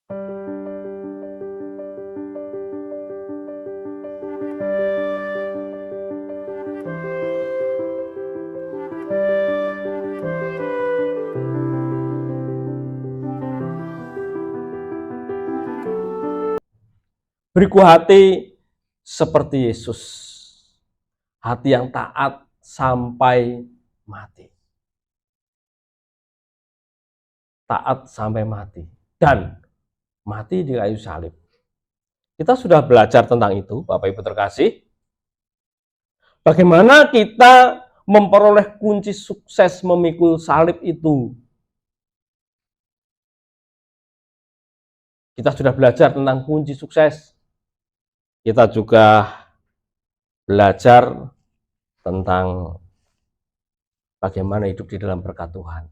Beriku hati seperti Yesus, hati yang taat sampai mati. Taat sampai mati, dan mati di kayu salib. Kita sudah belajar tentang itu, Bapak Ibu terkasih. Bagaimana kita memperoleh kunci sukses memikul salib itu. Kita sudah belajar tentang kunci sukses. Kita juga belajar tentang bagaimana hidup di dalam berkat Tuhan.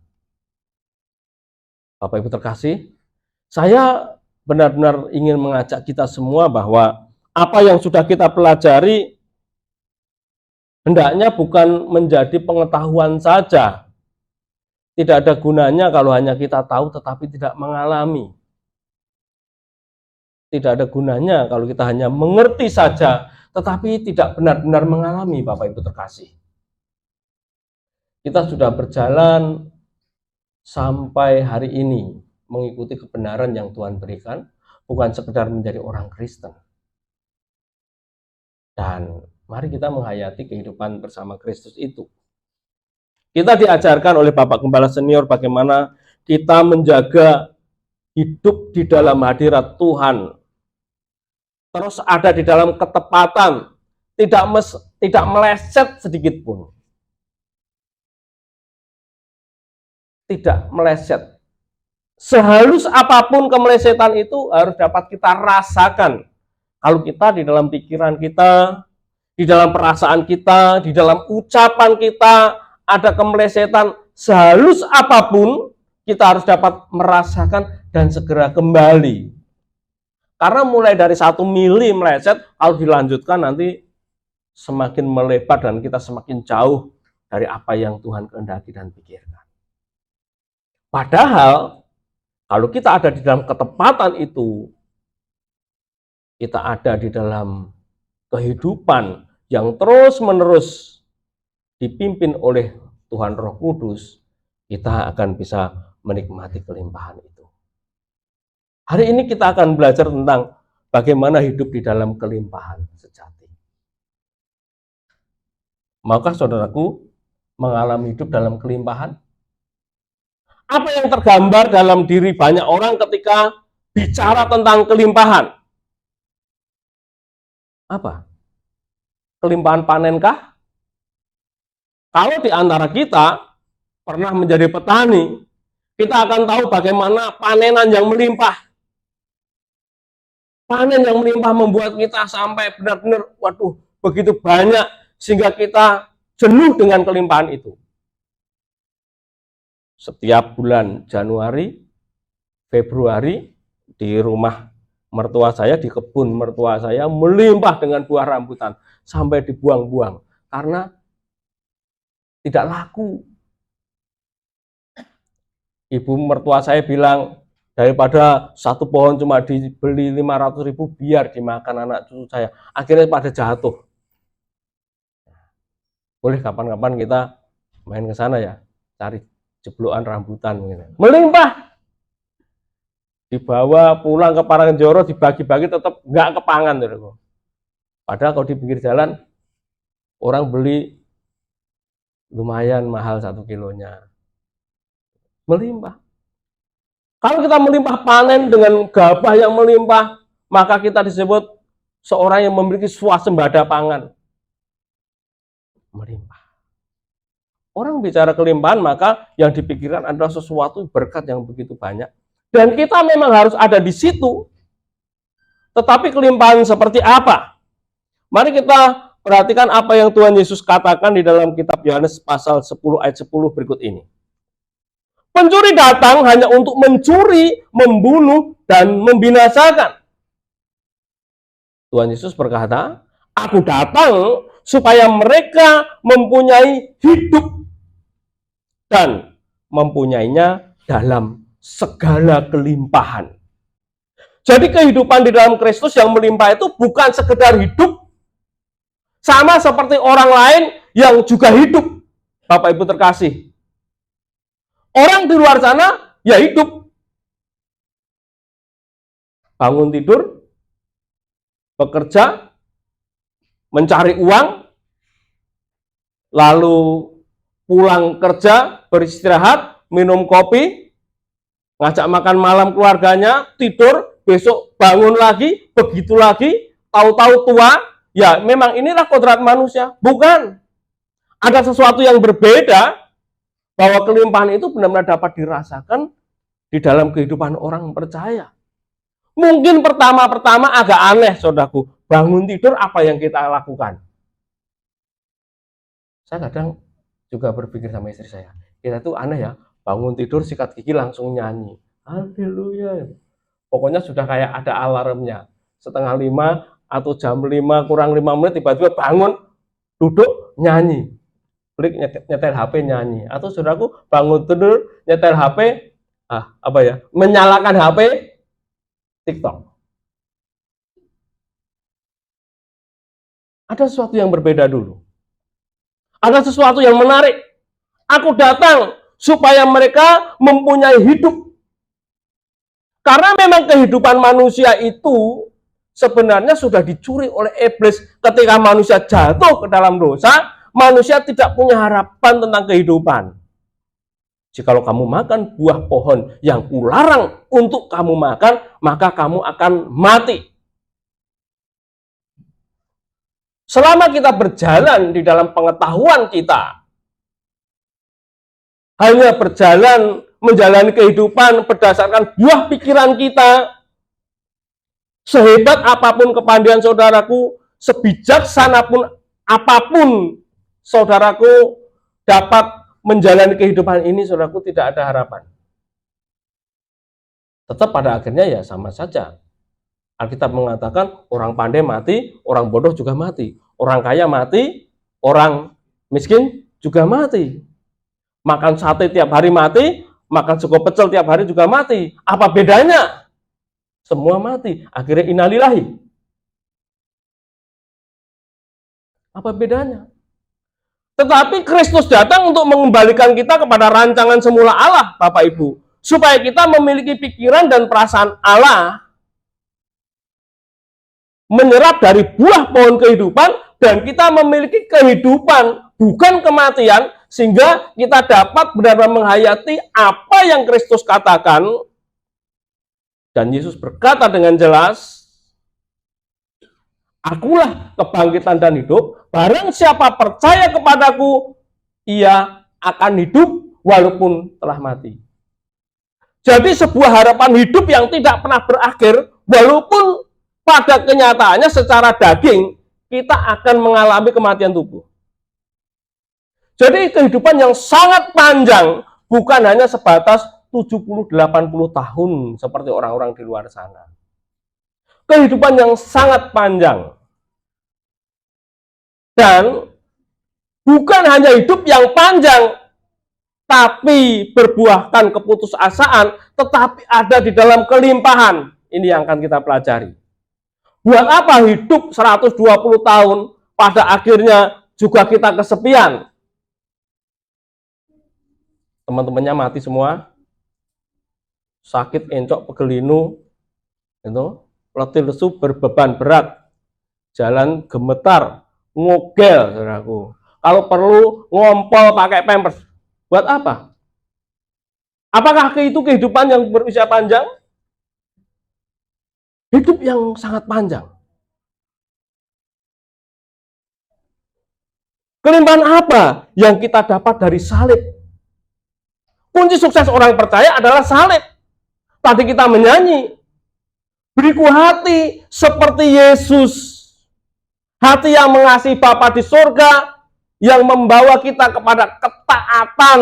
Bapak Ibu terkasih, saya benar-benar ingin mengajak kita semua bahwa apa yang sudah kita pelajari hendaknya bukan menjadi pengetahuan saja. Tidak ada gunanya kalau hanya kita tahu tetapi tidak mengalami. Tidak ada gunanya kalau kita hanya mengerti saja, tetapi tidak benar-benar mengalami, Bapak Ibu terkasih. Kita sudah berjalan sampai hari ini, mengikuti kebenaran yang Tuhan berikan, bukan sekedar menjadi orang Kristen. Dan mari kita menghayati kehidupan bersama Kristus itu. Kita diajarkan oleh Bapak Gembala Senior bagaimana kita menjaga hidup di dalam hadirat Tuhan, terus ada di dalam ketepatan, tidak meleset sedikit pun. Tidak meleset. Sehalus apapun kemelesetan itu harus dapat kita rasakan. Kalau kita di dalam pikiran kita, di dalam perasaan kita, di dalam ucapan kita ada kemelesetan, sehalus apapun kita harus dapat merasakan dan segera kembali. Karena mulai dari 1 mili meleset, kalau dilanjutkan nanti semakin melebar dan kita semakin jauh dari apa yang Tuhan kehendaki dan pikirkan. Padahal, kalau kita ada di dalam ketepatan itu, kita ada di dalam kehidupan yang terus-menerus dipimpin oleh Tuhan Roh Kudus, kita akan bisa menikmati kelimpahan itu. Hari ini kita akan belajar tentang bagaimana hidup di dalam kelimpahan sejati. Maukah saudaraku mengalami hidup dalam kelimpahan? Apa yang tergambar dalam diri banyak orang ketika bicara tentang kelimpahan? Apa? Kelimpahan panenkah? Kalau di antara kita pernah menjadi petani, kita akan tahu bagaimana panenan yang melimpah. Panen yang melimpah membuat kita sampai benar-benar, waduh, begitu banyak, sehingga kita jenuh dengan kelimpahan itu. Setiap bulan Januari, Februari, di rumah mertua saya, di kebun mertua saya, melimpah dengan buah rambutan, sampai dibuang-buang, karena tidak laku. Ibu mertua saya bilang, daripada satu pohon cuma dibeli 500.000, biar dimakan anak cucu saya. Akhirnya pada jatuh. Boleh kapan-kapan kita main ke sana ya, cari jeblokan rambutan. Melimpah. Dibawa pulang ke Parangjoro, dibagi-bagi tetap nggak kepangan. Padahal kalau di pinggir jalan, orang beli lumayan mahal 1 kilonya. Melimpah. Kalau kita melimpah panen dengan gabah yang melimpah, maka kita disebut seorang yang memiliki swasembada pangan. Melimpah. Orang bicara kelimpahan, maka yang dipikirkan adalah sesuatu berkat yang begitu banyak. Dan kita memang harus ada di situ. Tetapi kelimpahan seperti apa? Mari kita perhatikan apa yang Tuhan Yesus katakan di dalam kitab Yohanes pasal 10 ayat 10 berikut ini. Pencuri datang hanya untuk mencuri, membunuh, dan membinasakan. Tuhan Yesus berkata, aku datang supaya mereka mempunyai hidup dan mempunyainya dalam segala kelimpahan. Jadi kehidupan di dalam Kristus yang melimpah itu bukan sekedar hidup sama seperti orang lain yang juga hidup. Bapak Ibu terkasih. Orang di luar sana ya hidup. Bangun tidur, bekerja, mencari uang, lalu pulang kerja, beristirahat, minum kopi, ngajak makan malam keluarganya, tidur, besok bangun lagi, begitu lagi, tahu-tahu tua. Ya memang inilah kodrat manusia. Bukan. Ada sesuatu yang berbeda, bahwa kelimpahan itu benar-benar dapat dirasakan di dalam kehidupan orang percaya. Mungkin pertama-tama agak aneh, saudaraku. Bangun tidur apa yang kita lakukan? Saya kadang juga berpikir sama istri saya, kita tuh aneh ya, bangun tidur sikat gigi langsung nyanyi. Haleluya. Pokoknya sudah kayak ada alarmnya. 4:30 atau jam 5 kurang 5 menit tiba-tiba bangun, duduk, nyanyi. Klik nyetel HP nyanyi. Atau saudaraku bangun tidur, nyetel HP, menyalakan HP, TikTok. Ada sesuatu yang berbeda dulu. Ada sesuatu yang menarik. Aku datang supaya mereka mempunyai hidup. Karena memang kehidupan manusia itu sebenarnya sudah dicuri oleh iblis. Ketika manusia jatuh ke dalam dosa, manusia tidak punya harapan tentang kehidupan. Jikalau kamu makan buah pohon yang kularang untuk kamu makan, maka kamu akan mati. Selama kita berjalan di dalam pengetahuan kita, hanya berjalan menjalani kehidupan berdasarkan buah pikiran kita, sehebat apapun kepandaian saudaraku, sebijaksana pun apapun saudaraku dapat menjalani kehidupan ini, saudaraku tidak ada harapan. Tetap pada akhirnya ya sama saja. Alkitab mengatakan orang pandai mati, orang bodoh juga mati. Orang kaya mati, orang miskin juga mati. Makan sate tiap hari mati, makan sego pecel tiap hari juga mati. Apa bedanya? Semua mati. Akhirnya innalillahi. Apa bedanya? Tetapi Kristus datang untuk mengembalikan kita kepada rancangan semula Allah, Bapak Ibu. Supaya kita memiliki pikiran dan perasaan Allah, menyerap dari buah pohon kehidupan, dan kita memiliki kehidupan, bukan kematian, sehingga kita dapat benar-benar menghayati apa yang Kristus katakan. Dan Yesus berkata dengan jelas, akulah kebangkitan dan hidup, barang siapa percaya kepadaku, ia akan hidup walaupun telah mati. Jadi sebuah harapan hidup yang tidak pernah berakhir, walaupun pada kenyataannya secara daging, kita akan mengalami kematian tubuh. Jadi kehidupan yang sangat panjang, bukan hanya sebatas 70-80 tahun seperti orang-orang di luar sana. Kehidupan yang sangat panjang. Dan bukan hanya hidup yang panjang, tapi berbuahkan keputusasaan, tetapi ada di dalam kelimpahan. Ini yang akan kita pelajari. Buat apa hidup 120 tahun, pada akhirnya juga kita kesepian? Teman-temannya mati semua, sakit, encok, pegelinu, itu, letih lesu, berbeban berat, jalan gemetar, ngogel, saudaraku. Kalau perlu ngompol pakai pampers. Buat apa? Apakah itu kehidupan yang berusia panjang? Hidup yang sangat panjang. Kelimpahan apa yang kita dapat dari salib? Kunci sukses orang percaya adalah salib. Tadi kita menyanyi, beriku hati seperti Yesus. Hati yang mengasihi Bapa di surga, yang membawa kita kepada ketaatan.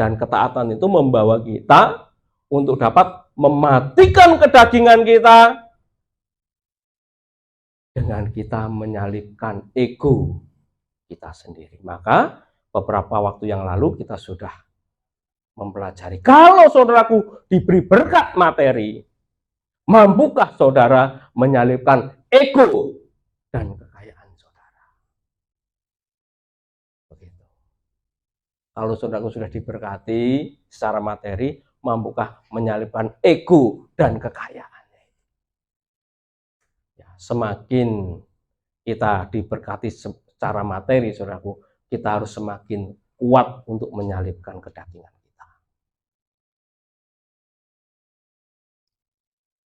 Dan ketaatan itu membawa kita untuk dapat mematikan kedagingan kita dengan kita menyalibkan ego kita sendiri. Maka beberapa waktu yang lalu kita sudah mempelajari. Kalau saudaraku diberi berkat materi, mampukah saudara menyalipkan ego dan kekayaan saudara? Begitu. Kalau saudaraku sudah diberkati secara materi, mampukah menyalipkan ego dan kekayaan? Ya, semakin kita diberkati secara materi, saudaraku, kita harus semakin kuat untuk menyalipkan kedagingan kita.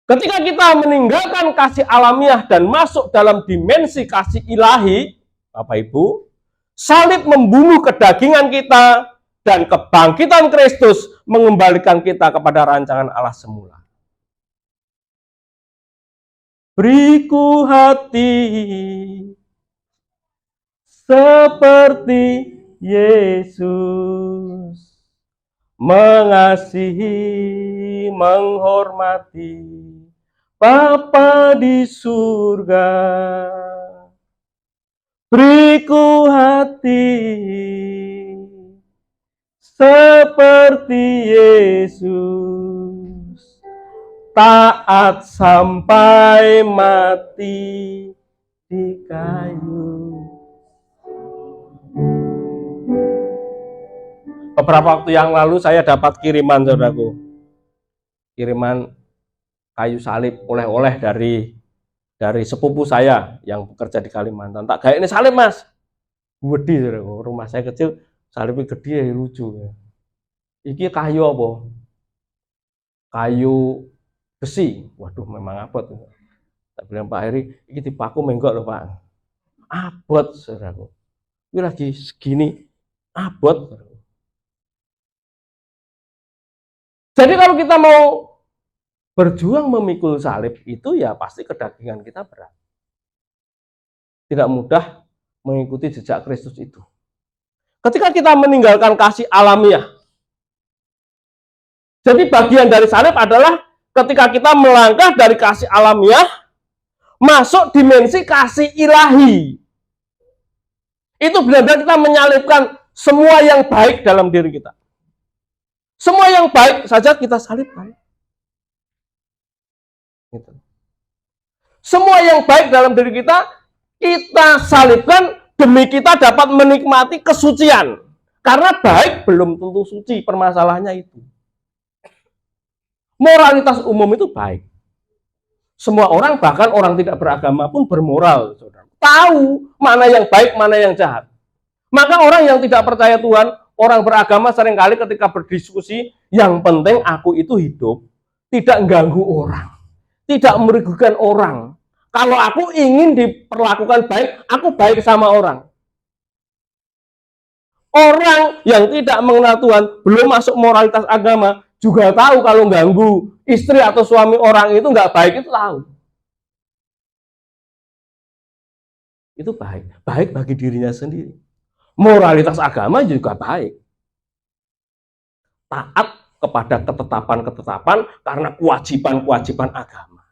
Ketika kita meninggalkan kasih alamiah dan masuk dalam dimensi kasih ilahi, Bapak Ibu, salib membunuh kedagingan kita dan kebangkitan Kristus mengembalikan kita kepada rancangan Allah semula. Beriku hati seperti Yesus, mengasihi, menghormati Bapa di surga. Beriku hati seperti Yesus, taat sampai mati di kayu. Beberapa waktu yang lalu saya dapat kiriman, saudaraku. Kiriman kayu salib oleh-oleh dari sepupu saya yang bekerja di Kalimantan. Tak kayak ini salib, Mas. Gede, saudaraku. Rumah saya kecil, salibnya gede, lucu. Iki kayu apa? Kayu besi. Waduh, memang abot. Tak bilang Pak Heri, ini dipaku menggok loh, Pak. Abot, saudaraku. Ini lagi segini, abot, saudaraku. Jadi kalau kita mau berjuang memikul salib itu ya pasti kedagingan kita berat. Tidak mudah mengikuti jejak Kristus itu. Ketika kita meninggalkan kasih alamiah. Jadi bagian dari salib adalah ketika kita melangkah dari kasih alamiah masuk dimensi kasih ilahi. Itu benar-benar kita menyalibkan semua yang baik dalam diri kita. Semua yang baik saja kita salibkan. Gitu. Semua yang baik dalam diri kita salibkan demi kita dapat menikmati kesucian. Karena baik belum tentu suci, permasalahannya itu. Moralitas umum itu baik. Semua orang, bahkan orang tidak beragama pun bermoral, saudara. Tahu mana yang baik, mana yang jahat. Maka orang yang tidak percaya Tuhan, orang beragama seringkali ketika berdiskusi, yang penting aku itu hidup, tidak mengganggu orang, tidak merugikan orang. Kalau aku ingin diperlakukan baik, aku baik sama orang. Orang yang tidak mengenal Tuhan, belum masuk moralitas agama, juga tahu kalau ganggu istri atau suami orang itu nggak baik, itu tahu. Itu baik. Baik bagi dirinya sendiri. Moralitas agama juga baik. Taat kepada ketetapan-ketetapan karena kewajiban-kewajiban agama.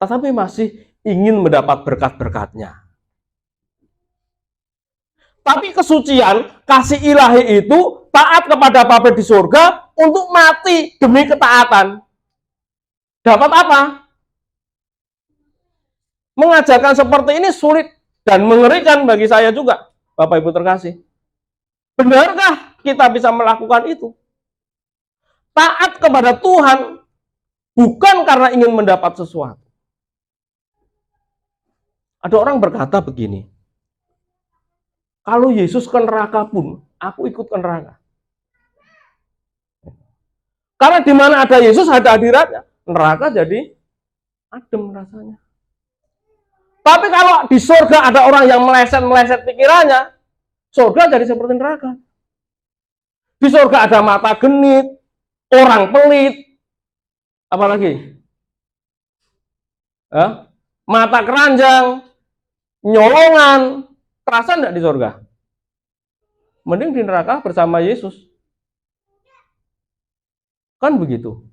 Tetapi masih ingin mendapat berkat-berkatnya. Tapi kesucian, kasih ilahi itu taat kepada Bapa di surga untuk mati demi ketaatan. Dapat apa? Mengajarkan seperti ini sulit dan mengerikan bagi saya juga, Bapak Ibu terkasih. Benarkah kita bisa melakukan itu? Taat kepada Tuhan bukan karena ingin mendapat sesuatu. Ada orang berkata begini, kalau Yesus ke neraka pun, aku ikut ke neraka. Karena di mana ada Yesus ada hadiratnya, neraka jadi adem rasanya. Tapi kalau di surga ada orang yang meleset-meleset pikirannya, surga jadi seperti neraka. Di surga ada mata genit, orang pelit, apalagi mata keranjang, nyolongan. Terasa enggak di surga? Mending di neraka bersama Yesus. Kan begitu.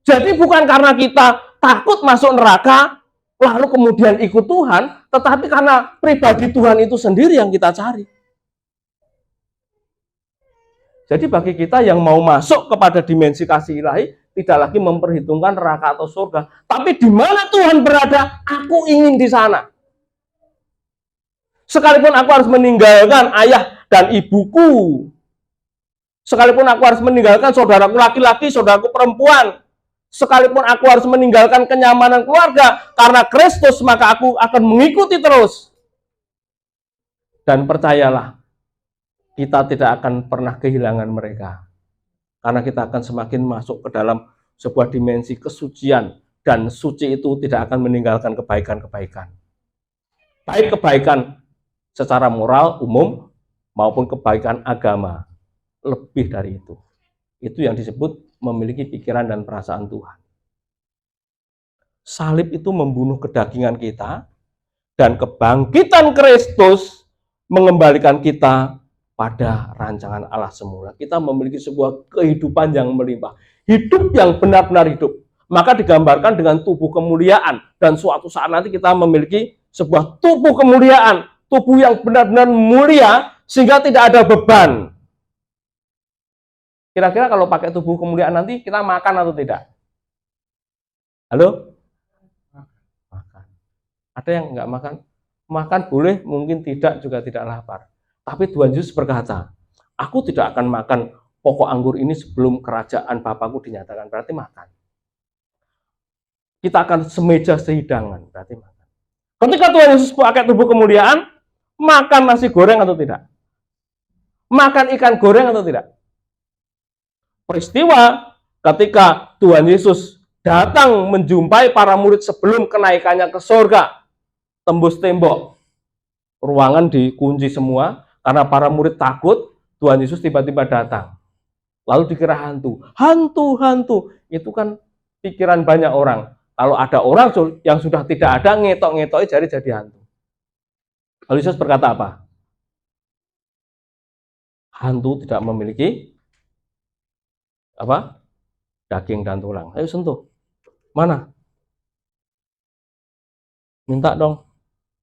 Jadi bukan karena kita takut masuk neraka, lalu kemudian ikut Tuhan, tetapi karena pribadi Tuhan itu sendiri yang kita cari. Jadi bagi kita yang mau masuk kepada dimensi kasih ilahi, tidak lagi memperhitungkan neraka atau surga. Tapi di mana Tuhan berada, aku ingin di sana. Sekalipun aku harus meninggalkan ayah dan ibuku, sekalipun aku harus meninggalkan saudaraku laki-laki, saudaraku perempuan, sekalipun aku harus meninggalkan kenyamanan keluarga, karena Kristus maka aku akan mengikuti terus. Dan percayalah, kita tidak akan pernah kehilangan mereka. Karena kita akan semakin masuk ke dalam sebuah dimensi kesucian, dan suci itu tidak akan meninggalkan kebaikan-kebaikan. Baik kebaikan secara moral umum maupun kebaikan agama, lebih dari itu. Itu yang disebut memiliki pikiran dan perasaan Tuhan. Salib itu membunuh kedagingan kita, dan kebangkitan Kristus mengembalikan kita pada rancangan Allah semula. Kita memiliki sebuah kehidupan yang melimpah, hidup yang benar-benar hidup. Maka digambarkan dengan tubuh kemuliaan, dan suatu saat nanti kita memiliki sebuah tubuh kemuliaan, tubuh yang benar-benar mulia, sehingga tidak ada beban. Kira-kira kalau pakai tubuh kemuliaan nanti, kita makan atau tidak? Halo? Makan. Ada yang nggak makan? Makan boleh, mungkin tidak, juga tidak lapar. Tapi Tuhan Yesus berkata, aku tidak akan makan pokok anggur ini sebelum kerajaan Bapakku dinyatakan. Berarti makan. Kita akan semeja sehidangan, berarti makan. Ketika Tuhan Yesus pakai tubuh kemuliaan, makan nasi goreng atau tidak? Makan ikan goreng atau tidak? Peristiwa ketika Tuhan Yesus datang menjumpai para murid sebelum kenaikannya ke surga, tembus tembok, ruangan dikunci semua, karena para murid takut. Tuhan Yesus tiba-tiba datang, lalu dikira hantu. Hantu, itu kan pikiran banyak orang. Kalau ada orang yang sudah tidak ada, ngetok-ngetoknya jadi hantu. Lalu Yesus berkata apa? Hantu tidak memiliki apa? Daging dan tulang. Ayo sentuh. Mana? Minta dong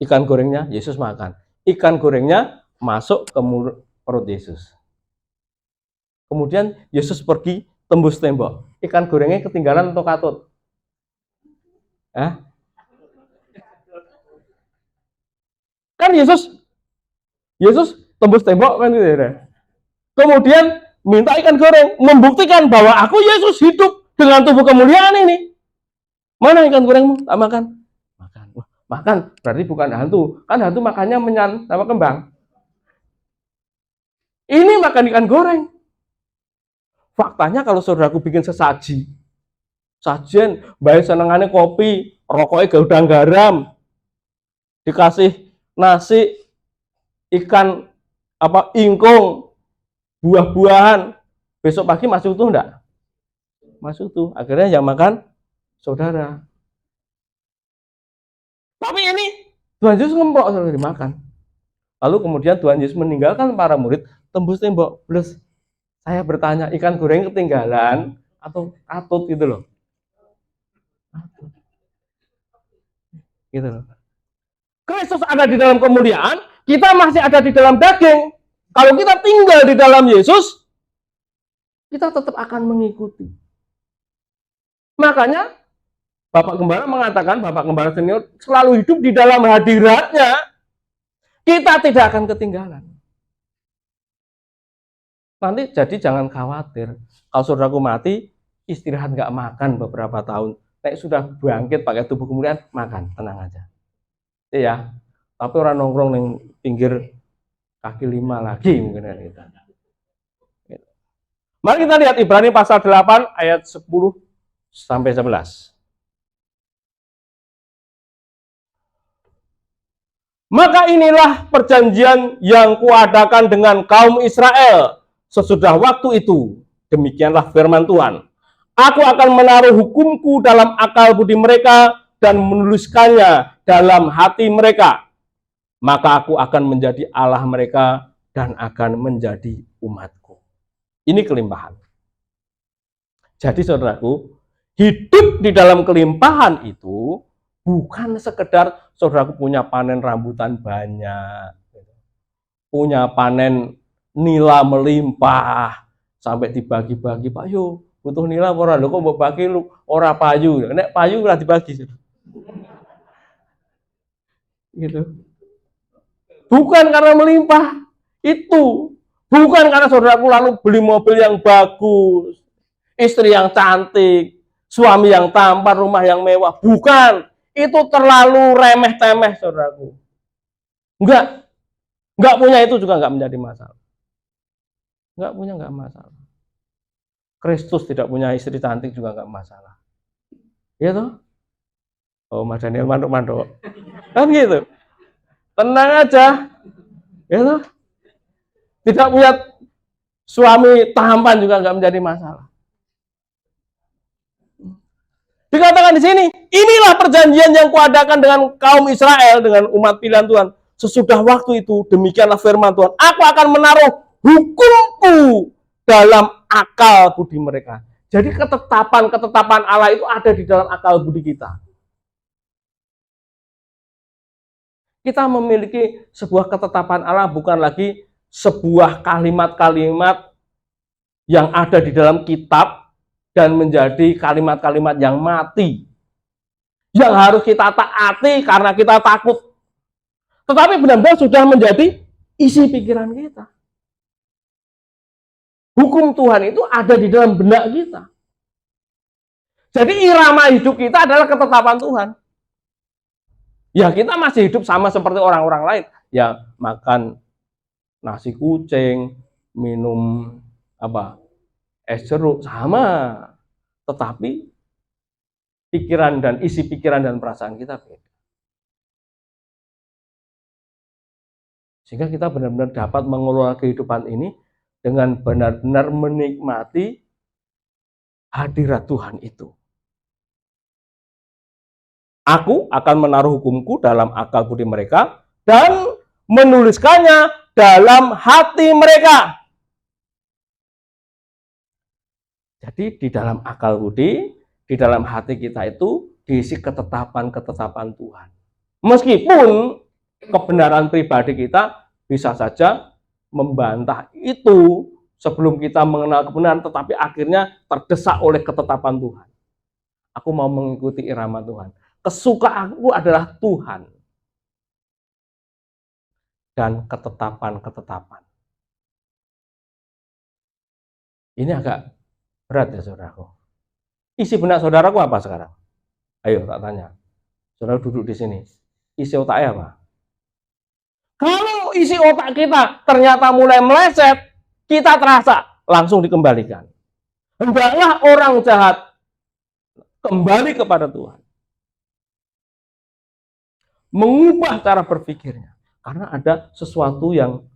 ikan gorengnya. Yesus makan. Ikan gorengnya masuk ke perut Yesus. Kemudian Yesus pergi tembus tembok. Ikan gorengnya ketinggalan atau katut? Kan Yesus tembus tembok kan gitu ya. Kemudian minta ikan goreng, membuktikan bahwa aku Yesus hidup dengan tubuh kemuliaan ini. Mana ikan gorengmu? Tak makan. Makan berarti bukan hantu. Kan hantu makannya menyan sama kembang. Ini makan ikan goreng. Faktanya kalau saudaraku bikin sesaji, sajian, baik senengannya kopi, rokoknya gaudang garam, dikasih nasi, ikan ingkung, buah-buahan, besok pagi masih utuh enggak? Masih utuh. Akhirnya yang makan saudara. Tapi ini Tuhan Yesus ngemprok saudara dimakan. Lalu kemudian Tuhan Yesus meninggalkan para murid, tembus tembok. Plus saya bertanya, ikan goreng ketinggalan atau katut gitu loh. Gitu loh. Kristus ada di dalam kemuliaan, kita masih ada di dalam daging. Kalau kita tinggal di dalam Yesus, kita tetap akan mengikuti. Makanya Bapak Gembala mengatakan, Bapak Gembala senior selalu hidup di dalam hadiratnya. Kita tidak akan ketinggalan. Nanti jadi jangan khawatir. Kalau saudaraku mati, istirahat nggak makan beberapa tahun. Nek sudah bangkit pakai tubuh kemuliaan, makan, tenang aja. Iya, tapi orang nongkrong yang pinggir kaki 5 lagi mungkin kita. Mari kita lihat Ibrani pasal 8 ayat 10 sampai 11. Maka inilah perjanjian yang kuadakan dengan kaum Israel sesudah waktu itu. Demikianlah firman Tuhan. Aku akan menaruh hukumku dalam akal budi mereka dan menuliskannya dalam hati mereka. Maka aku akan menjadi Allah mereka dan akan menjadi umatku. Ini kelimpahan. Jadi saudaraku, hidup di dalam kelimpahan itu bukan sekedar saudaraku punya panen rambutan banyak, punya panen nila melimpah, sampai dibagi-bagi, Pak yo butuh nilai ora lho kok mbok bagi lu ora payu. Nek payu ora dibagi. Gitu. Bukan karena melimpah, itu bukan karena saudaraku lalu beli mobil yang bagus, istri yang cantik, suami yang tampan, rumah yang mewah. Bukan, itu terlalu remeh-temeh saudaraku. Enggak punya itu juga enggak menjadi masalah. Enggak punya enggak masalah. Kristus tidak punya istri cantik juga enggak masalah. Iya toh? Oh, Mas Daniel manduk-manduk. Kan gitu. Tenang aja. Ya toh? Tidak punya suami tampan juga enggak menjadi masalah. Dikatakan di sini, inilah perjanjian yang kuadakan dengan kaum Israel, dengan umat pilihan Tuhan. Sesudah waktu itu, demikianlah firman Tuhan, aku akan menaruh hukumku dalam akal budi mereka. Jadi ketetapan Allah itu ada di dalam akal budi kita. Kita memiliki sebuah ketetapan Allah, bukan lagi sebuah kalimat-kalimat yang ada di dalam kitab dan menjadi kalimat-kalimat yang mati. Yang harus kita taati karena kita takut. Tetapi benar-benar sudah menjadi isi pikiran kita. Hukum Tuhan itu ada di dalam benak kita. Jadi irama hidup kita adalah ketetapan Tuhan. Ya kita masih hidup sama seperti orang-orang lain. Ya makan nasi kucing, minum es jeruk, sama. Tetapi pikiran dan isi pikiran dan perasaan kita beda. Sehingga kita benar-benar dapat mengelola kehidupan ini dengan benar-benar menikmati hadirat Tuhan itu. Aku akan menaruh hukumku dalam akal budi mereka dan menuliskannya dalam hati mereka. Jadi di dalam akal budi, di dalam hati kita itu diisi ketetapan-ketetapan Tuhan. Meskipun kebenaran pribadi kita bisa saja membantah itu sebelum kita mengenal kebenaran, tetapi akhirnya terdesak oleh ketetapan Tuhan. Aku mau mengikuti irama Tuhan. Kesukaanku adalah Tuhan dan ketetapan-ketetapan. Ini agak berat ya saudaraku. Isi benak saudaraku apa sekarang? Ayo tak tanya. Saudara duduk di sini. Isi otaknya apa? Kalau isi otak kita ternyata mulai meleset, kita terasa langsung dikembalikan. Hendaklah orang jahat kembali kepada Tuhan. Mengubah cara berpikirnya. Karena ada sesuatu yang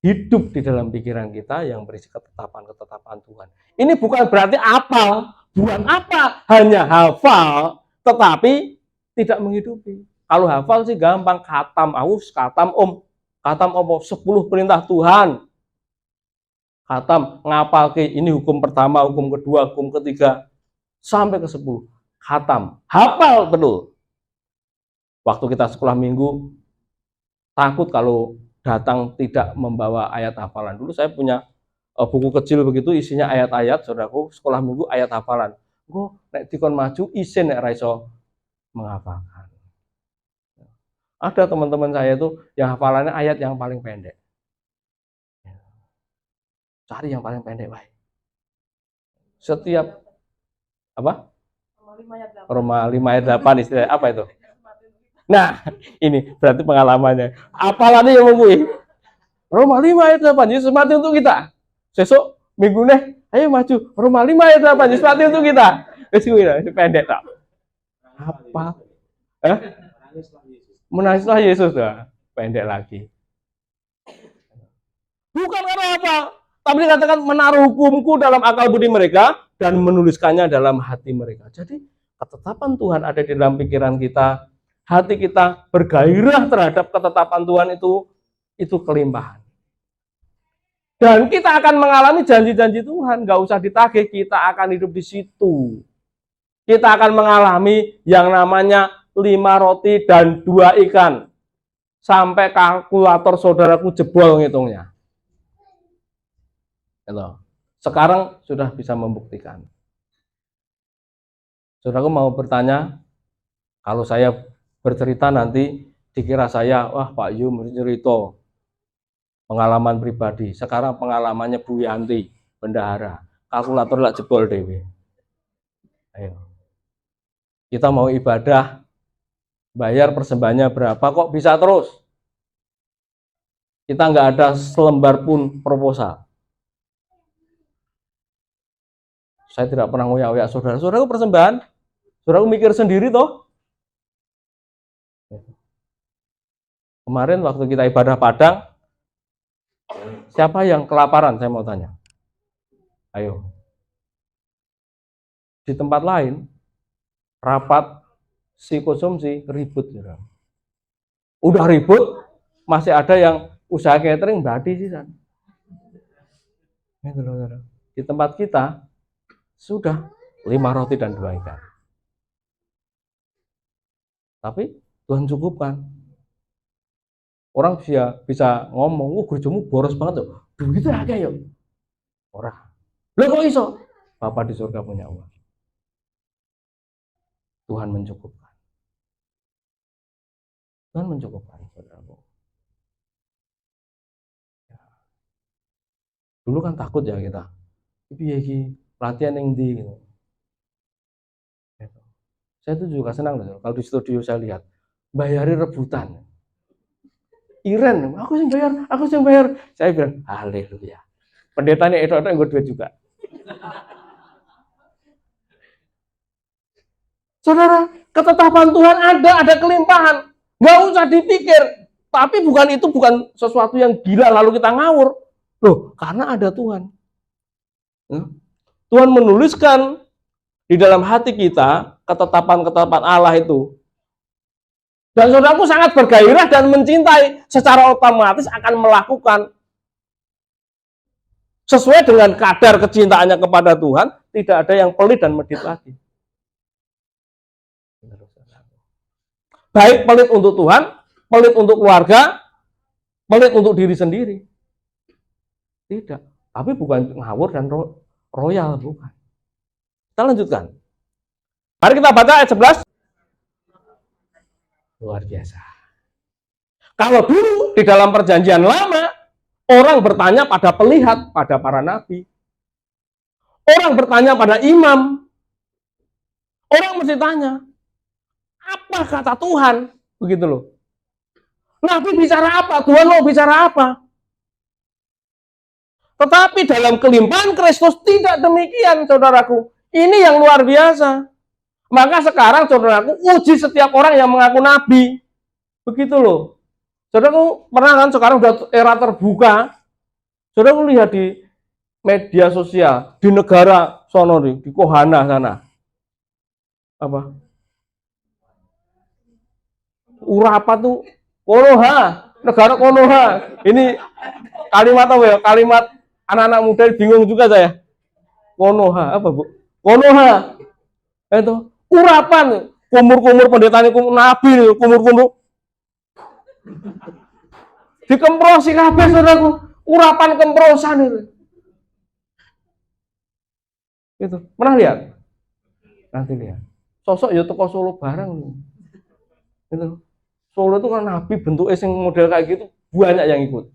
hidup di dalam pikiran kita yang berisi ketetapan-ketetapan Tuhan. Ini bukan berarti apal, bukan apa, hanya hafal, tetapi tidak menghidupi. Kalau hafal sih gampang, khatam, khatam 10 perintah Tuhan. Khatam, ngapal ke ini hukum pertama, hukum kedua, hukum ketiga, sampai ke 10. Khatam, hafal betul. Waktu kita sekolah minggu, takut kalau datang tidak membawa ayat hafalan. Dulu saya punya buku kecil begitu, isinya ayat-ayat, saudaraku, sekolah minggu ayat hafalan. Gue nek dikon maju, isin nek raiso menghafalkan. Ada teman-teman saya itu yang hafalannya ayat yang paling pendek. Cari yang paling pendek, baik. Setiap apa? Roma 5 ayat 8 istilah apa itu? Nah, ini berarti pengalamannya. Apalannya yang mengui. Roma 5 ayat 8, Yesus mati untuk kita. Sesuk minggu nih, ayo maju. Roma 5 ayat 8, Yesus mati untuk kita. Wis kuwi lho, pendek tak. Apa? Menangislah Yesus dah. Pendek lagi. Bukan karena apa? Tapi dikatakan menaruh hukumku dalam akal budi mereka dan menuliskannya dalam hati mereka. Jadi ketetapan Tuhan ada di dalam pikiran kita. Hati kita bergairah terhadap ketetapan Tuhan itu kelimpahan. Dan kita akan mengalami janji-janji Tuhan, nggak usah ditagih, kita akan hidup di situ. Kita akan mengalami yang namanya 5 roti dan 2 ikan. Sampai kalkulator saudaraku jebol ngitungnya. Gitu. Sekarang sudah bisa membuktikan. Saudaraku mau bertanya, kalau saya bercerita nanti dikira saya, wah Pak Yu cerita pengalaman pribadi. Sekarang pengalamannya Bu Yanti, bendahara. Kalkulator lah jebol dewe. Ayo. Kita mau ibadah, bayar persembahannya berapa, kok bisa terus? Kita nggak ada selembar pun proposal. Saya tidak pernah ngoyak-ngoyak saudara. Saudaraku persembahan, saudaraku mikir sendiri toh. Kemarin waktu kita ibadah Padang, siapa yang kelaparan? Saya mau tanya. Ayo. Di tempat lain, rapat si konsumsi ribut. Udah ribut, masih ada yang usaha catering badi sih. Di tempat kita, sudah 5 roti dan 2 ikan. Tapi Tuhan cukupkan. Orang bisa ngomong, gerejamu boros banget tuh. Duitnya agak yuk. Orang. Lah kok iso? Bapak di surga punya uang. Tuhan mencukupkan. Tuhan mencukupkan, saudaraku. Ya. Dulu kan takut ya kita. Piye pelatihan yang di gitu. Saya tuh juga senang loh. Kalau di studio saya lihat, bayari rebutan. Iren, aku yang bayar. Saya bilang, haleluya. Pendetanya itu yang gue duit juga. Saudara, ketetapan Tuhan ada kelimpahan. Nggak usah dipikir. Tapi bukan sesuatu yang gila lalu kita ngawur. Loh, karena ada Tuhan. Tuhan menuliskan di dalam hati kita ketetapan-ketetapan Allah itu. Dan saudaraku sangat bergairah dan mencintai, secara otomatis akan melakukan sesuai dengan kadar kecintaannya kepada Tuhan, tidak ada yang pelit dan medit lagi. Baik pelit untuk Tuhan, pelit untuk keluarga, pelit untuk diri sendiri. Tidak, tapi bukan ngawur dan royal, bukan. Kita lanjutkan. Mari kita baca ayat 11. Luar biasa. Kalau dulu di dalam perjanjian lama, orang bertanya pada pelihat, pada para nabi. Orang bertanya pada imam. Orang mesti tanya, apa kata Tuhan? Begitu loh. Nabi bicara apa? Tuhan mau bicara apa? Tetapi dalam kelimpahan Kristus tidak demikian, saudaraku. Ini yang luar biasa. Maka sekarang, saudaraku, uji setiap orang yang mengaku nabi. Begitu loh. Saudaraku, pernah kan sekarang udah era terbuka. Saudaraku lihat di media sosial, di negara sono, di Kohana sana. Apa? Urapa tuh Konoha, negara Konoha. Ini kalimat apa ya? Kalimat anak-anak muda bingung juga saya. Konoha, apa Bu? Konoha. Itu urapan, kumur-kumur pendetanya nabi, kumur-kumur. Dikemprosi kabeh saudaraku. Urapan kemprosan itu. Gitu. Pernah lihat? Nanti lihat. Sosok ya teko Solo bareng. Gitu. Solo itu kan nabi bentuknya yang model kayak gitu, banyak yang ikut.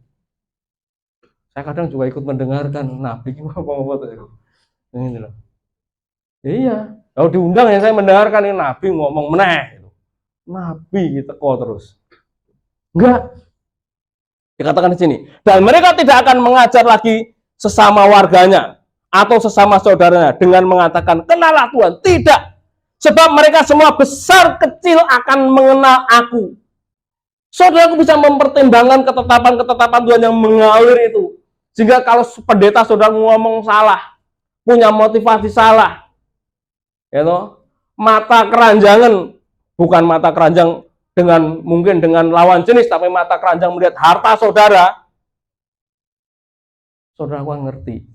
Saya kadang juga ikut mendengarkan nabi apa-apa tuh. Ini loh. Iya, kalau diundang ya saya mendengarkan ini nabi ngomong meneh. Nabi gitu kok terus. Enggak. Dikatakan di sini. Dan mereka tidak akan mengajar lagi sesama warganya atau sesama saudaranya dengan mengatakan kenalah Tuhan. Tidak. Sebab mereka semua besar kecil akan mengenal aku. Saudaraku bisa mempertimbangkan ketetapan-ketetapan Tuhan yang mengalir itu. Sehingga kalau pendeta saudara ngomong salah, punya motivasi salah, ya toh, mata keranjangan, bukan mata keranjang mungkin dengan lawan jenis, tapi mata keranjang melihat harta saudara, saudara aku ngerti.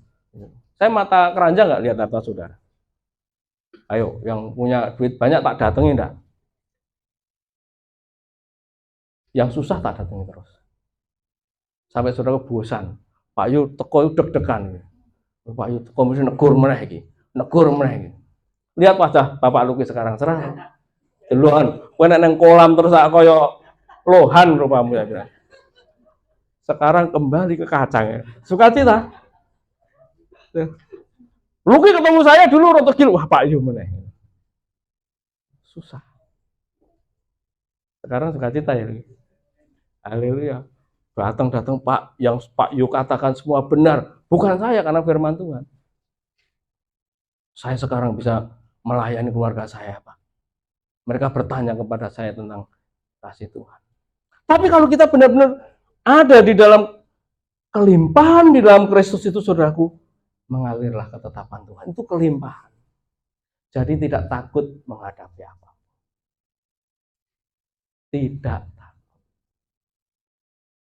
Saya mata keranjang nggak lihat harta saudara. Ayo, yang punya duit banyak tak datengin enggak? Yang susah tak datengin terus. Sampai saudara bosan. Pak Yu teko deg-degan. Bapak Yu komisi negur meneh iki. Negur meneh iki. Lihat wajah Bapak Luki sekarang cerah. Delohan, kowe nek nang kolam terus kaya lohan rupamu ya. Sekarang kembali ke kacang ya. Sukacita. Luki ketemu saya dulu rotegil, wah Pak Yu meneh. Susah. Sekarang sukacita ya. Haleluya. Datang Pak, yang Pak Yu katakan semua benar. Bukan saya karena firman Tuhan. Saya sekarang bisa melayani keluarga saya, Pak. Mereka bertanya kepada saya tentang kasih Tuhan. Tapi kalau kita benar-benar ada di dalam kelimpahan di dalam Kristus itu, saudaraku, mengalirlah ketetapan Tuhan. Itu kelimpahan. Jadi tidak takut menghadapi apa. Tidak takut.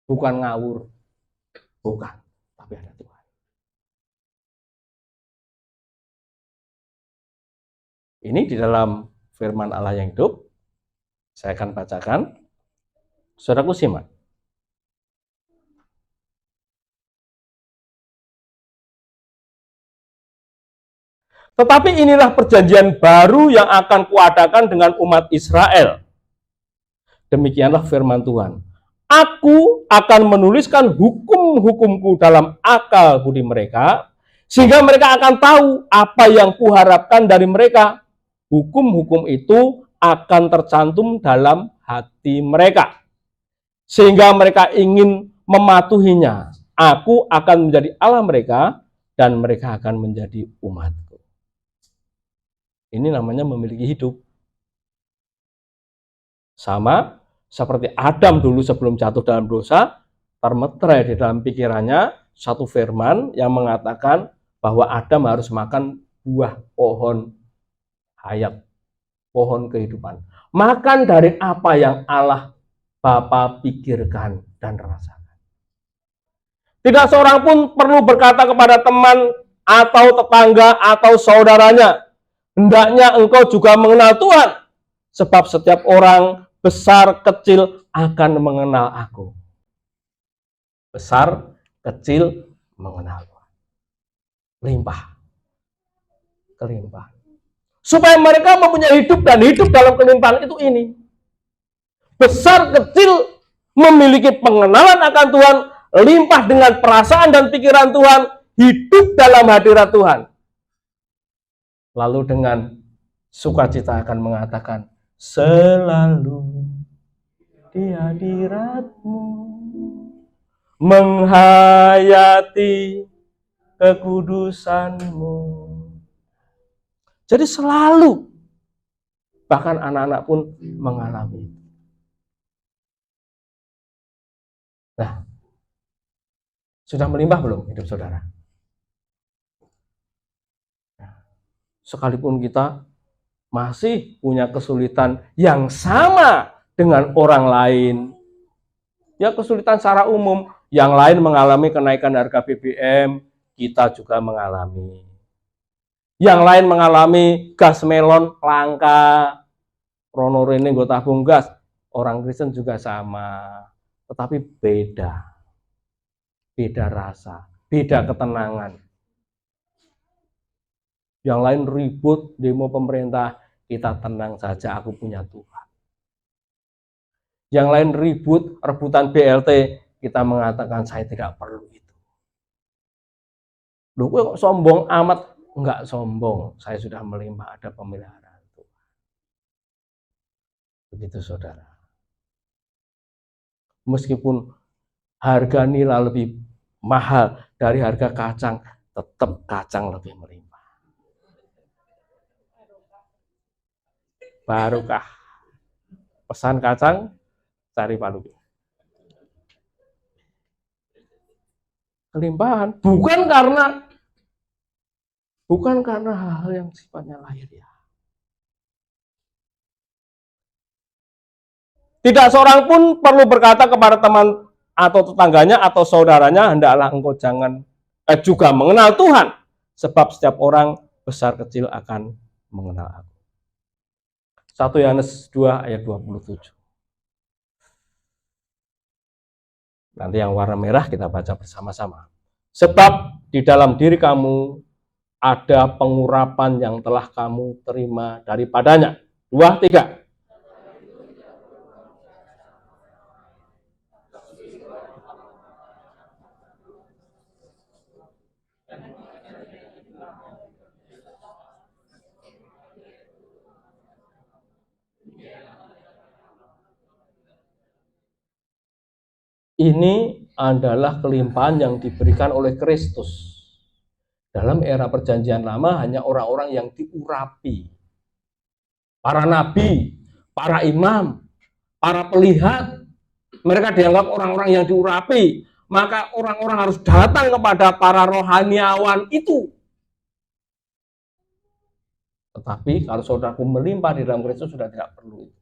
Bukan ngawur. Bukan. Tapi ada Tuhan. Ini di dalam firman Allah yang hidup. Saya akan bacakan. Saudaraku simak. Tetapi inilah perjanjian baru yang akan kuadakan dengan umat Israel. Demikianlah firman Tuhan. Aku akan menuliskan hukum-hukumku dalam akal budi mereka, sehingga mereka akan tahu apa yang kuharapkan dari mereka. Hukum-hukum itu akan tercantum dalam hati mereka, sehingga mereka ingin mematuhinya. Aku akan menjadi Allah mereka, dan mereka akan menjadi umatku. Ini namanya memiliki hidup. Sama seperti Adam dulu sebelum jatuh dalam dosa, termeterai di dalam pikirannya satu firman yang mengatakan bahwa Adam harus makan buah pohon hayat, pohon kehidupan. Makan dari apa yang Allah Bapa pikirkan dan rasakan. Tidak seorang pun perlu berkata kepada teman atau tetangga atau saudaranya, hendaknya engkau juga mengenal Tuhan, sebab setiap orang besar kecil akan mengenal aku. Besar kecil mengenal Tuhan. Limpah. Kelimpahan. Supaya mereka mempunyai hidup, dan hidup dalam kelimpahan itu ini. Besar kecil memiliki pengenalan akan Tuhan, limpah dengan perasaan dan pikiran Tuhan, hidup dalam hadirat Tuhan. Lalu dengan sukacita akan mengatakan, selalu di hadirat-Mu, menghayati kekudusan-Mu. Jadi selalu, bahkan anak-anak pun mengalami. Nah, sudah melimpah belum hidup saudara? Sekalipun kita masih punya kesulitan yang sama dengan orang lain, ya kesulitan secara umum, yang lain mengalami kenaikan harga BBM, kita juga mengalami. Yang lain mengalami gas melon langka, rono rene nggo tabung gas, orang Kristen juga sama, tetapi beda rasa, beda ketenangan. Yang lain ribut demo pemerintah, kita tenang saja, aku punya Tuhan. Yang lain ribut rebutan BLT, kita mengatakan saya tidak perlu itu. Loh kok sombong amat? Enggak sombong, saya sudah melimpah, ada pemeliharaan Tuhan. Begitu saudara. Meskipun harga nila lebih mahal dari harga kacang, tetap kacang lebih melimpah. Barokah. Pesan kacang, cari Pak Luki. Kelimpahan bukan karena hal-hal yang sifatnya lahir ya. Tidak seorang pun perlu berkata kepada teman atau tetangganya atau saudaranya, hendaklah engkau juga mengenal Tuhan, sebab setiap orang besar kecil akan mengenal aku. 1 Yohanes 2 ayat 27. Nanti yang warna merah kita baca bersama-sama. Sebab di dalam diri kamu ada pengurapan yang telah kamu terima daripadanya. 2, 3. Ini adalah kelimpahan yang diberikan oleh Kristus. Dalam era perjanjian lama hanya orang-orang yang diurapi. Para nabi, para imam, para pelihat, mereka dianggap orang-orang yang diurapi. Maka orang-orang harus datang kepada para rohaniawan itu. Tetapi kalau saudaraku melimpah di dalam Kristus sudah tidak perlu itu.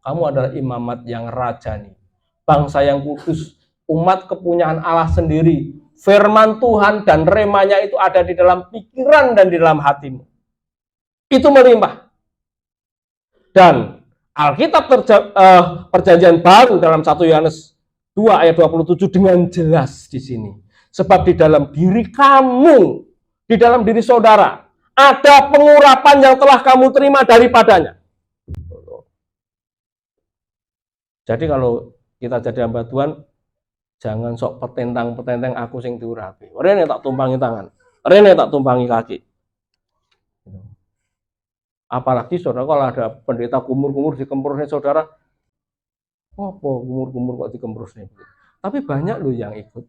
Kamu adalah imamat yang rajani, bangsa yang kudus, umat kepunyaan Allah sendiri. Firman Tuhan dan remanya itu ada di dalam pikiran dan di dalam hatimu. Itu melimpah. Dan Alkitab perjanjian baru dalam 1 Yohanes 2 ayat 27 dengan jelas di sini. Sebab di dalam diri kamu, di dalam diri saudara, ada pengurapan yang telah kamu terima daripadanya. Jadi kalau kita jadi hamba Tuhan, jangan sok petentang-petenteng aku sing diurapi. Rene tak tumpangi tangan, rene tak tumpangi kaki. Apalagi saudara kalau ada pendeta kumur-kumur dikemprusnya saudara, apa kumur-kumur kok dikemprusnya? Tapi banyak loh yang ikut.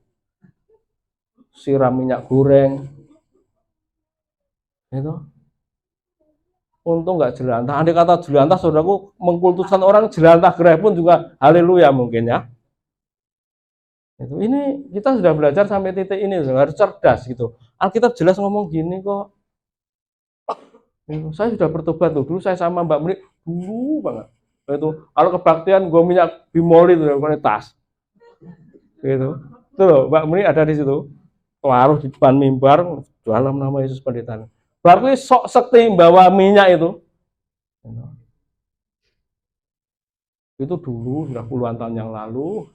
Siram minyak goreng, itu. Untung nggak jelantah. Andai kata jelantah, saudaraku mengkultuskan orang jelantah gerai pun juga haleluya mungkin ya. Itu ini kita sudah belajar sampai titik ini, harus cerdas gitu. Alkitab jelas ngomong gini kok. Saya sudah bertobat tuh. Dulu saya sama Mbak Meri dulu banget. Itu kalau kebaktian gue minyak bimoli itu dari tas. Gitu. Tuh loh, Mbak Meri ada di situ. Taruh di depan mimbar dalam nama Yesus pendeta. Berarti sok sekti bawa minyak itu. Itu dulu sudah puluhan tahun yang lalu.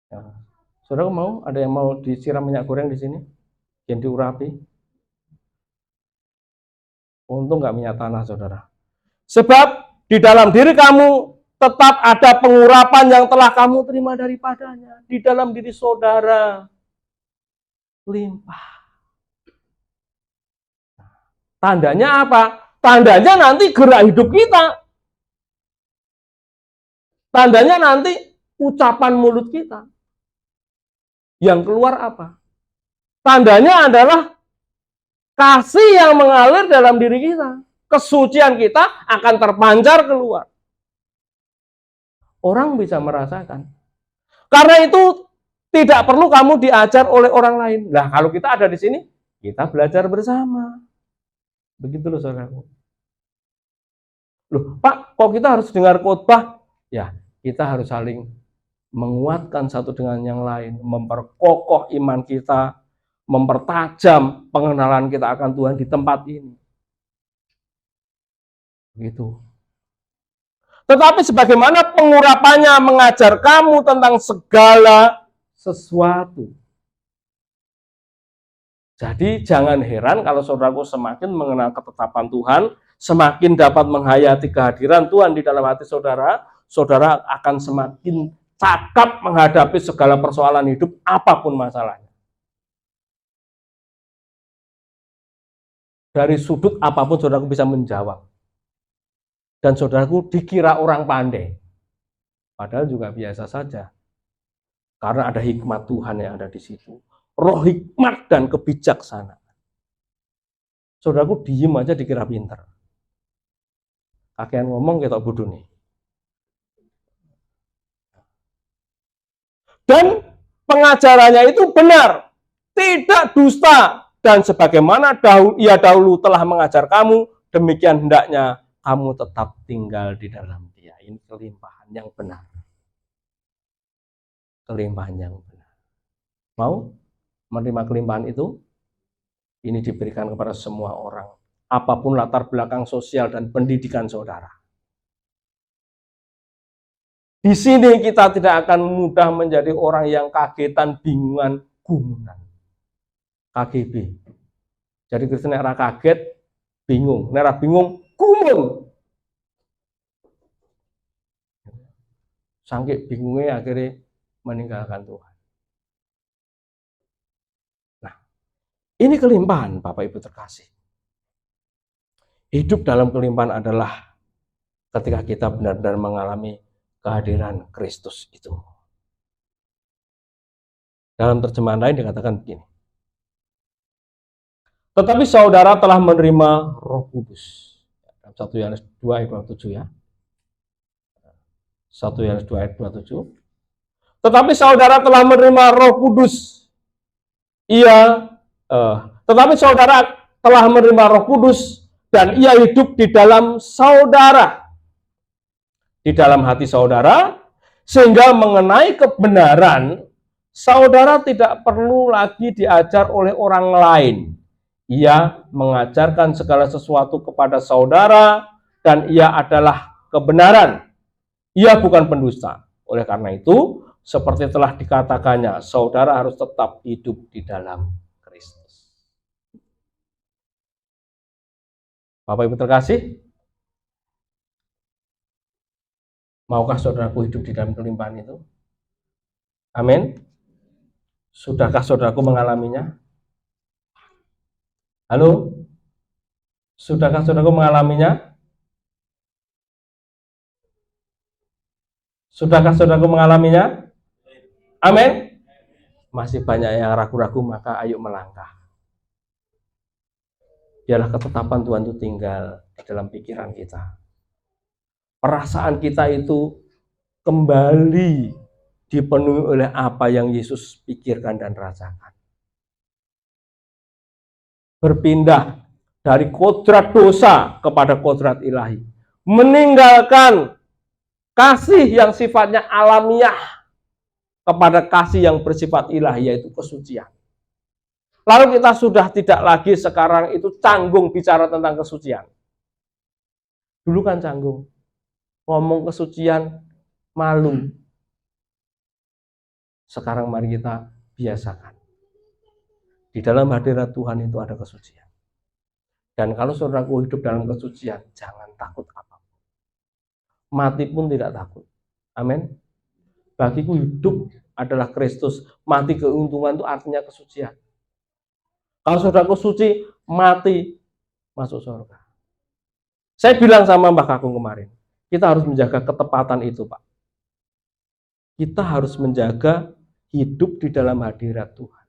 Ya. Saudara mau ada yang mau disiram minyak goreng di sini? Yang diurapi? Untung nggak minyak tanah, saudara. Sebab di dalam diri kamu tetap ada pengurapan yang telah kamu terima daripadanya. Di dalam diri saudara limpah. Tandanya apa? Tandanya nanti gerak hidup kita. Tandanya nanti ucapan mulut kita. Yang keluar apa? Tandanya adalah kasih yang mengalir dalam diri kita. Kesucian kita akan terpancar keluar. Orang bisa merasakan. Karena itu tidak perlu kamu diajar oleh orang lain. Nah, kalau kita ada di sini, kita belajar bersama. Begitu loh saudaraku. Loh, Pak, kok kita harus dengar khotbah? Ya, kita harus saling menguatkan satu dengan yang lain, memperkokoh iman kita, mempertajam pengenalan kita akan Tuhan di tempat ini. Begitu. Tetapi sebagaimana pengurapannya mengajar kamu tentang segala sesuatu. Jadi jangan heran kalau saudaraku semakin mengenal ketetapan Tuhan, semakin dapat menghayati kehadiran Tuhan di dalam hati saudara, saudara akan semakin cakap menghadapi segala persoalan hidup apapun masalahnya. Dari sudut apapun saudaraku bisa menjawab. Dan saudaraku dikira orang pandai. Padahal juga biasa saja. Karena ada hikmat Tuhan yang ada di situ. Roh hikmat dan kebijaksanaan. Saudaraku diem aja dikira pinter. Kakean ngomong kita bodoh nih. Dan pengajarannya itu benar. Tidak dusta. Dan sebagaimana ia dahulu telah mengajar kamu, demikian hendaknya kamu tetap tinggal di dalam Dia. Ini kelimpahan yang benar. Kelimpahan yang benar. Mau menerima kelimpahan itu? Ini diberikan kepada semua orang. Apapun latar belakang sosial dan pendidikan saudara. Di sini kita tidak akan mudah menjadi orang yang kagetan, bingungan, gumunan. KGB. Jadi Kristen nek kaget, bingung. Nek bingung, gumun. Saking bingungnya akhirnya meninggalkan Tuhan. Nah, ini kelimpahan Bapak Ibu terkasih. Hidup dalam kelimpahan adalah ketika kita benar-benar mengalami kehadiran Kristus itu. Dalam terjemahan lain dikatakan begini. Tetapi saudara telah menerima Roh Kudus. 1 Yohanes 2 ayat 27 ya. 1 Yohanes 2 ayat 27. Tetapi saudara telah menerima Roh Kudus. Tetapi saudara telah menerima Roh Kudus dan ia hidup di dalam saudara. Di dalam hati saudara, sehingga mengenai kebenaran, saudara tidak perlu lagi diajar oleh orang lain. Ia mengajarkan segala sesuatu kepada saudara dan ia adalah kebenaran. Ia bukan pendusta. Oleh karena itu, seperti telah dikatakannya, saudara harus tetap hidup di dalam Kristus. Bapak Ibu terkasih, maukah saudaraku hidup di dalam kelimpahan itu? Amin. Sudahkah saudaraku mengalaminya? Halo? Sudahkah saudaraku mengalaminya? Sudahkah saudaraku mengalaminya? Amin. Masih banyak yang ragu-ragu, maka ayo melangkah. Biarlah ketetapan Tuhan itu tinggal di dalam pikiran kita. Perasaan kita itu kembali dipenuhi oleh apa yang Yesus pikirkan dan rasakan. Berpindah dari kodrat dosa kepada kodrat ilahi. Meninggalkan kasih yang sifatnya alamiah kepada kasih yang bersifat ilahi, yaitu kesucian. Lalu kita sudah tidak lagi sekarang itu canggung bicara tentang kesucian. Dulu kan canggung. Ngomong kesucian, malu. Sekarang mari kita biasakan. Di dalam hadirat Tuhan itu ada kesucian. Dan kalau saudaraku hidup dalam kesucian, jangan takut apapun. Mati pun tidak takut. Amin. Bagiku hidup adalah Kristus. Mati keuntungan itu artinya kesucian. Kalau saudaraku suci, mati masuk surga. Saya bilang sama Mbak Kakung kemarin, kita harus menjaga ketepatan itu, Pak. Kita harus menjaga hidup di dalam hadirat Tuhan.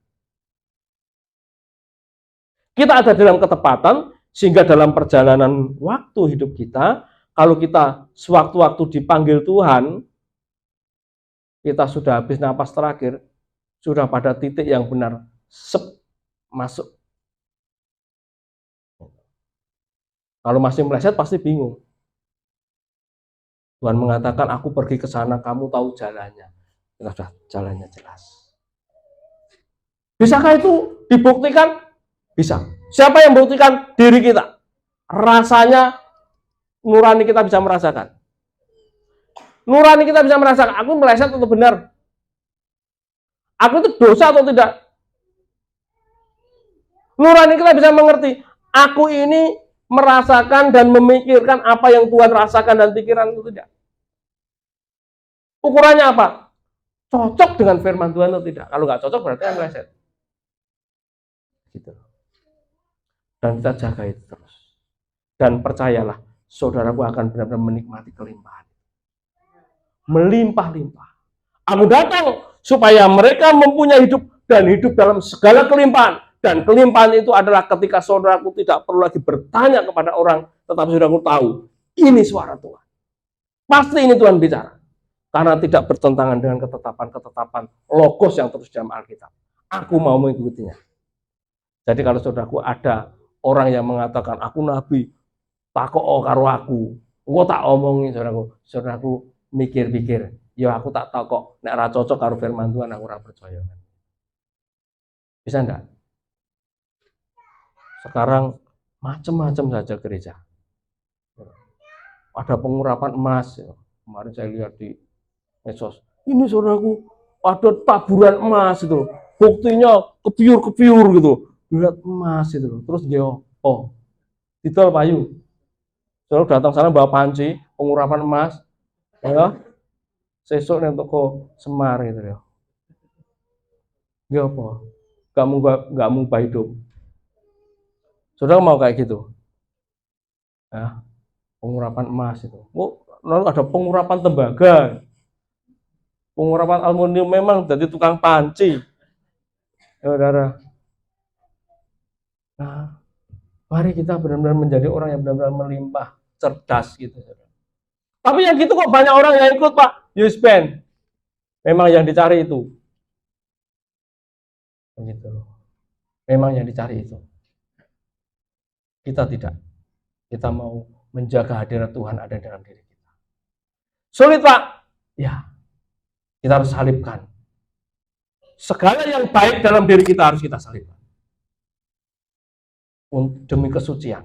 Kita ada dalam ketepatan, sehingga dalam perjalanan waktu hidup kita, kalau kita sewaktu-waktu dipanggil Tuhan, kita sudah habis napas terakhir, sudah pada titik yang benar, masuk. Kalau masih meleset pasti bingung. Tuhan mengatakan, aku pergi ke sana, kamu tahu jalannya. Kita sudah jalannya jelas. Bisakah itu dibuktikan? Bisa. Siapa yang membuktikan? Diri kita. Rasanya nurani kita bisa merasakan. Nurani kita bisa merasakan, aku meleset atau benar? Aku itu dosa atau tidak? Nurani kita bisa mengerti, aku ini merasakan dan memikirkan apa yang Tuhan rasakan dan pikiran itu tidak. Ukurannya apa? Cocok dengan firman Tuhan atau tidak? Kalau nggak cocok berarti yang meleset. Gitu. Dan kita jaga itu terus. Dan percayalah, saudaraku akan benar-benar menikmati kelimpahan. Melimpah-limpah. Aku datang supaya mereka mempunyai hidup dan hidup dalam segala kelimpahan. Dan kelimpahan itu adalah ketika saudaraku tidak perlu lagi bertanya kepada orang, tetapi saudaraku tahu, ini suara Tuhan. Pasti ini Tuhan bicara. Karena tidak bertentangan dengan ketetapan-ketetapan logos yang terus dalam Alkitab. Aku mau mengikutinya. Jadi kalau saudaraku ada orang yang mengatakan, aku nabi, takok karo aku, tak omongin saudaraku mikir-mikir, ya aku tak tahu kok, nek ora cocok karo firman Tuhan aku ora percaya. Bisa enggak? Sekarang macam-macam saja gereja. Ada pengurapan emas, ya. Kemarin saya lihat di medsos. Ini saudaraku, ada taburan emas itu, buktinya kepiur gitu. Lihat emas itu loh. Terus dia didol payu. Terus datang sana bawa panci, pengurapan emas. Ya. Sesuk ning toko Semar gitu ya. Dia apa? Gak mau hidup. Saudara mau kayak gitu? Ya, pengurapan emas itu. Lalu ada pengurapan tembaga. Pengurapan aluminium memang jadi tukang panci. Ya, saudara. Nah, mari kita benar-benar menjadi orang yang benar-benar melimpah, cerdas gitu. Tapi yang gitu kok banyak orang yang ikut, Pak. Use pen. Memang yang dicari itu. Begitu loh. Memang yang dicari itu. Kita tidak. Kita mau menjaga hadirat Tuhan ada dalam diri kita. Sulit, Pak. Ya. Kita harus salibkan. Segala yang baik dalam diri kita harus kita salibkan. Demi kesucian.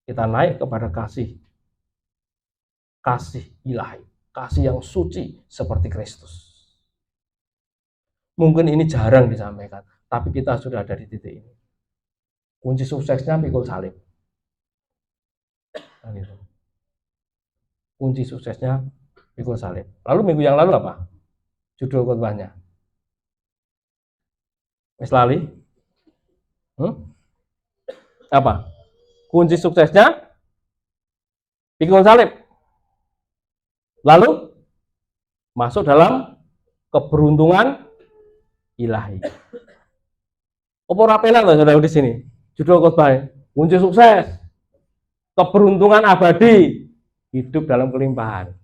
Kita naik kepada kasih ilahi, kasih yang suci seperti Kristus. Mungkin ini jarang disampaikan, tapi kita sudah ada di titik ini. Kunci suksesnya pikul salib. Nah, gitu. Kunci suksesnya pikul salib. Lalu minggu yang lalu apa? Judul khotbahnya. Wis lali? Apa? Kunci suksesnya pikul salib. Lalu masuk dalam keberuntungan ilahi. Apa ora penak to saudara di sini? Judul khotbah kunci sukses. Keberuntungan abadi, hidup dalam kelimpahan.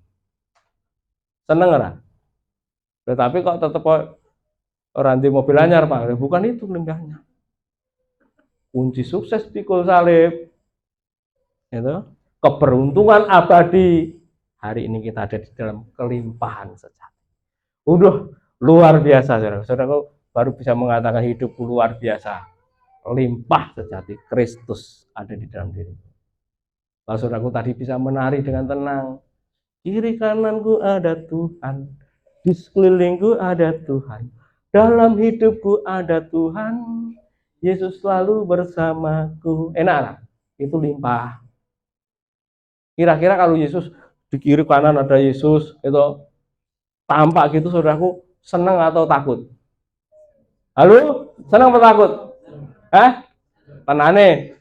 Seneng ora? Tetapi kok tetap orang di mobil anyar, Pak. Bukan itu kelimpahannya. Kunci sukses pikul salib. Itu keberuntungan abadi. Hari ini kita ada di dalam kelimpahan sejati. Udah luar biasa, saudara. Saudara baru bisa mengatakan hidupku luar biasa. Limpah sejati. Kristus ada di dalam diri. Lalu saudaraku tadi bisa menari dengan tenang. Kiri kananku ada Tuhan. Di sekelilingku ada Tuhan. Dalam hidupku ada Tuhan. Yesus selalu bersamaku. Enak lah. Itu limpah. Kira-kira kalau Yesus di kiri kanan ada Yesus, itu tampak gitu, saudaraku senang atau takut? Halo, senang atau takut? Tenane.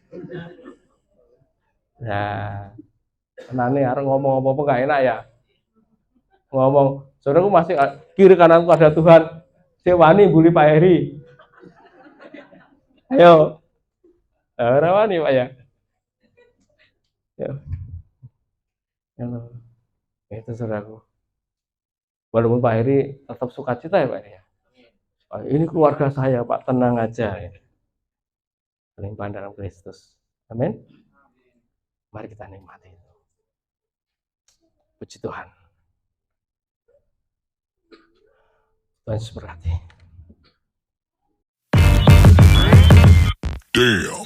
Ya, tenane harus ngomong apa-apa gak enak ya. Ngomong, saudaraku masih kiri kananku ada Tuhan. Sewani bully Pak Heri. Ayo. Rawani Pak ya. Itu saudaraku. Walaupun Pak Heri tetap sukacita ya Pak Heri. Ini keluarga saya Pak, tenang aja. Kelimpahan dalam Kristus. Amin. Mari kita nikmati itu. Puji Tuhan. Tuhan Yesus berkati. Damn.